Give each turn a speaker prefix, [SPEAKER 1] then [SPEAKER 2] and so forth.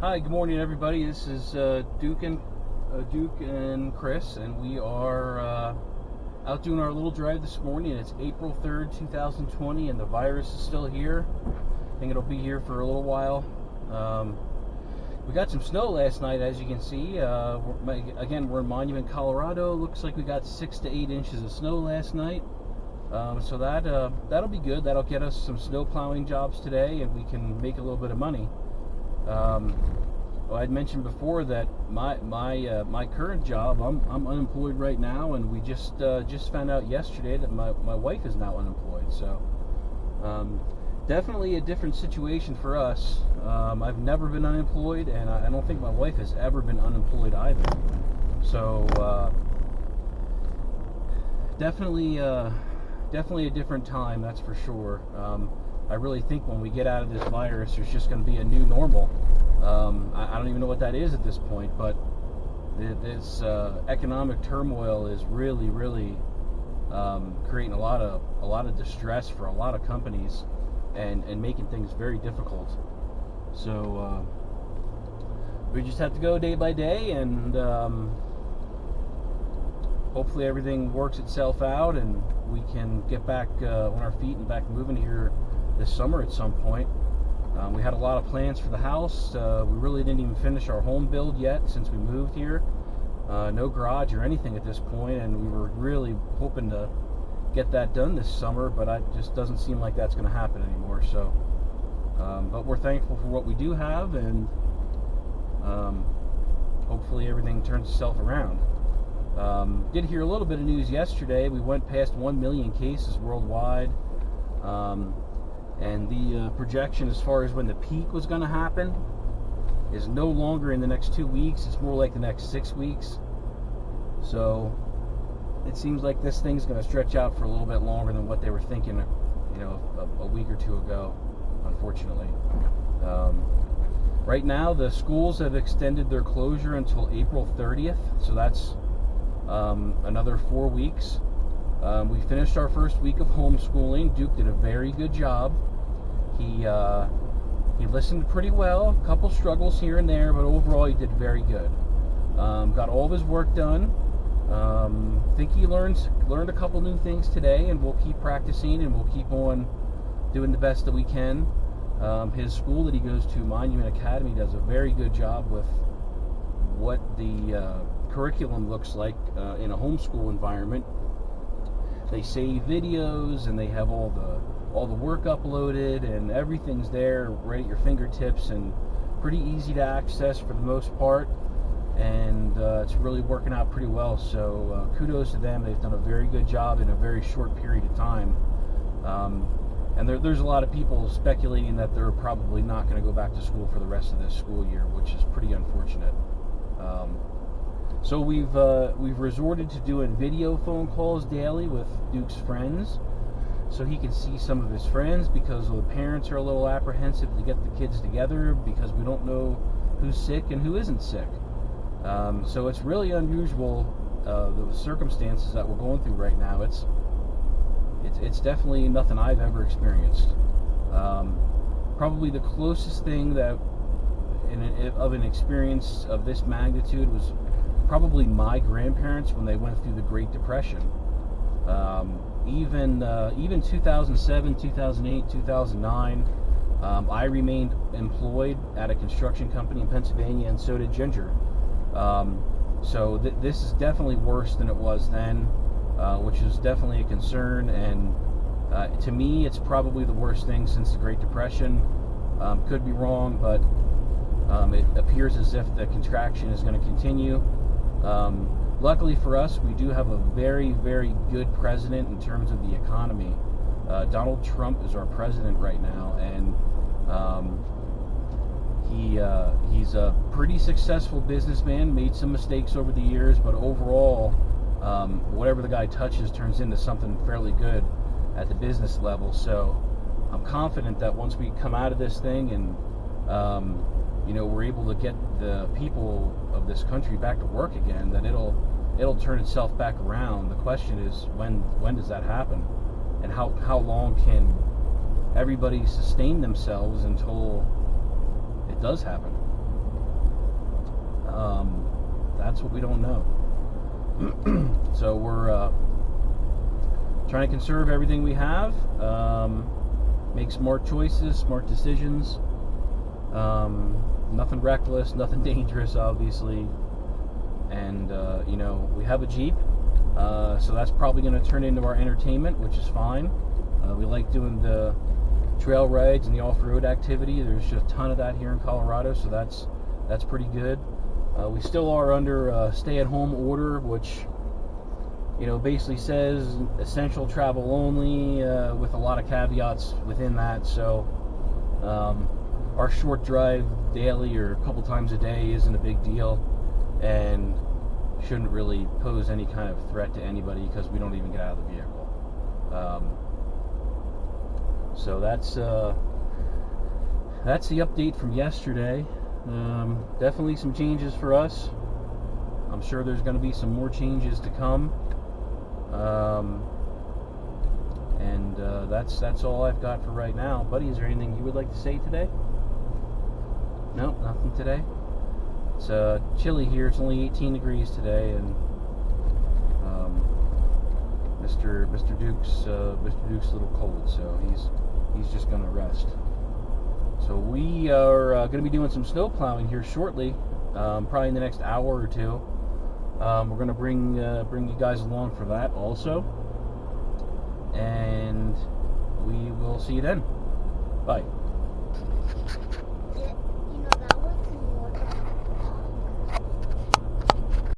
[SPEAKER 1] Hi, good morning, everybody. This is Duke and Chris, and we are out doing our little drive this morning. It's April 3rd, 2020, and the virus is still here. I think it'll be here for a little while. We got some snow last night, as you can see. We're in Monument, Colorado. Looks like we got 6 to 8 inches of snow last night. So that'll be good. That'll get us some snow plowing jobs today, and we can make a little bit of money. Well, I'd mentioned before that my current job, I'm unemployed right now, and we just found out yesterday that my wife is now unemployed. So definitely a different situation for us. I've never been unemployed, and I don't think my wife has ever been unemployed either. So definitely a different time, that's for sure. I really think when we get out of this virus, there's just going to be a new normal. I don't even know what that is at this point, but this economic turmoil is really creating a lot of distress for a lot of companies, and making things very difficult. So we just have to go day by day, and hopefully everything works itself out, and we can get back on our feet and back moving here this summer at some point. We had a lot of plans for the house. We really didn't even finish our home build yet since we moved here. No garage or anything at this point, and we were really hoping to get that done this summer, but it just doesn't seem like that's going to happen anymore. So, but we're thankful for what we do have, and hopefully everything turns itself around. Did hear a little bit of news yesterday. We went past 1 million cases worldwide. And the projection as far as when the peak was going to happen is no longer in the next 2 weeks. It's more like the next 6 weeks. So it seems like this thing's going to stretch out for a little bit longer than what they were thinking, a week or two ago, unfortunately. Right now, the schools have extended their closure until April 30th. So that's another 4 weeks. We finished our first week of homeschooling. Duke did a very good job. He listened pretty well. A couple struggles here and there, but overall he did very good. Got all of his work done. Think he learned a couple new things today, and we'll keep practicing, and we'll keep on doing the best that we can. His school that he goes to, Monument Academy, does a very good job with what the curriculum looks like in a homeschool environment. They save videos, and they have all the work uploaded, and everything's there right at your fingertips, and pretty easy to access for the most part, and it's really working out pretty well. So kudos to them. They've done a very good job in a very short period of time. And there's a lot of people speculating that they're probably not going to go back to school for the rest of this school year, which is pretty unfortunate. So we've resorted to doing video phone calls daily with Duke's friends, so he can see some of his friends, because the parents are a little apprehensive to get the kids together because we don't know who's sick and who isn't sick. So it's really unusual, the circumstances that we're going through right now. It's definitely nothing I've ever experienced. Probably the closest thing that of an experience of this magnitude was probably my grandparents when they went through the Great Depression. Even 2007, 2008, 2009, I remained employed at a construction company in Pennsylvania, and so did Ginger. So this is definitely worse than it was then, which is definitely a concern. And to me, it's probably the worst thing since the Great Depression. Could be wrong, but it appears as if the contraction is going to continue. Luckily for us, we do have a very good president in terms of the economy. Donald Trump is our president right now, and he's a pretty successful businessman. Made some mistakes over the years, but overall, whatever the guy touches turns into something fairly good at the business level. So I'm confident that once we come out of this thing, and we're able to get the people of this country back to work again, that it'll turn itself back around. The question is, when does that happen, and how long can everybody sustain themselves until it does happen? That's what we don't know. So we're trying to conserve everything we have, make smart choices, smart decisions. Nothing reckless, nothing dangerous, obviously. And you know, we have a Jeep, so that's probably going to turn into our entertainment, which is fine. We like doing the trail rides and the off-road activity. There's just a ton of that here in Colorado, so that's pretty good. We still are under a stay-at-home order, which, you know, basically says essential travel only, with a lot of caveats within that. So our short drive daily or a couple times a day isn't a big deal, and shouldn't really pose any kind of threat to anybody because we don't even get out of the vehicle. So that's the update from yesterday. Definitely some changes for us. I'm sure there's going to be some more changes to come. And that's all I've got for right now. Buddy, is there anything you would like to say today? No, nothing today. It's chilly here. It's only 18 degrees today, and Mr. Duke's a little cold, so he's just gonna rest. So we are going to be doing some snow plowing here shortly, probably in the next hour or two. We're going to bring you guys along for that also, and we will see you then. Bye.